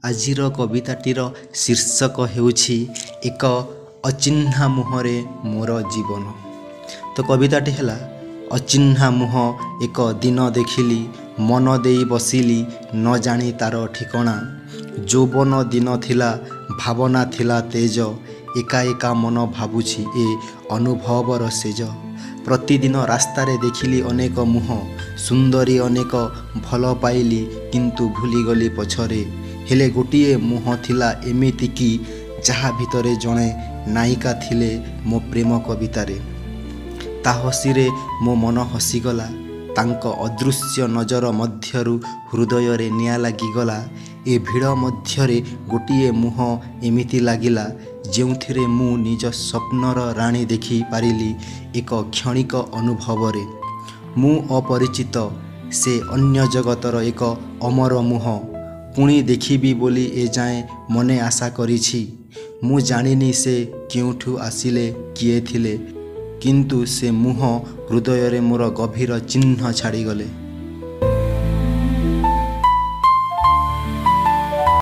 ଆଜିର କବିତାଟିର ଶୀର୍ଷକ ହେଉଛି ଏକ ଅଚିହ୍ନା ମୁହଁରେ ମୋର ଜୀବନ। ତ କବିତାଟି ହେଲା ଅଚିହ୍ନା ମୁହଁ ଏକ ଦିନ ଦେଖିଲି, ମନ ଦେଇ ବସିଲି ନ ଜାଣି ତାର ଠିକଣା। ଯୌବନ ଦିନ ଥିଲା, ଭାବନା ଥିଲା ତେଜ, ଏକା ଏକା ମନ ଭାବୁଛି ଏ ଅନୁଭବର ସେଜ। ପ୍ରତିଦିନ ରାସ୍ତାରେ ଦେଖିଲି ଅନେକ ମୁହଁ, ସୁନ୍ଦରୀ ଅନେକ ଭଲ ପାଇଲି କିନ୍ତୁ ଭୁଲିଗଲି ପଛରେ। ହେଲେ ଗୋଟିଏ ମୁହଁ ଥିଲା ଏମିତିକି ଯାହା ଭିତରେ ଜଣେ ନାୟିକା ଥିଲେ ମୋ ପ୍ରେମ କବିତାରେ। ତା ହସିରେ ମୋ ମନ ହସିଗଲା, ତାଙ୍କ ଅଦୃଶ୍ୟ ନଜର ମଧ୍ୟରୁ ହୃଦୟରେ ନିଆଁ ଲାଗିଗଲା। ଏ ଭିଡ଼ ମଧ୍ୟରେ ଗୋଟିଏ ମୁହଁ ଏମିତି ଲାଗିଲା, ଯେଉଁଥିରେ ମୁଁ ନିଜ ସ୍ୱପ୍ନର ରାଣୀ ଦେଖି ପାରିଲି ଏକ କ୍ଷଣିକ ଅନୁଭବରେ। ମୁଁ ଅପରିଚିତ, ସେ ଅନ୍ୟ ଜଗତର ଏକ ଅମର ମୁହଁ। ପୁଣି ଦେଖିବି ବୋଲି ଏଯାଏଁ ମନେ ଆଶା କରିଛି। ମୁଁ ଜାଣିନି ସେ କେଉଁଠୁ ଆସିଲେ, କିଏ ଥିଲେ, କିନ୍ତୁ ସେ ମୁହଁ ହୃଦୟରେ ମୋର ଗଭୀର ଚିହ୍ନ ଛାଡ଼ିଗଲେ।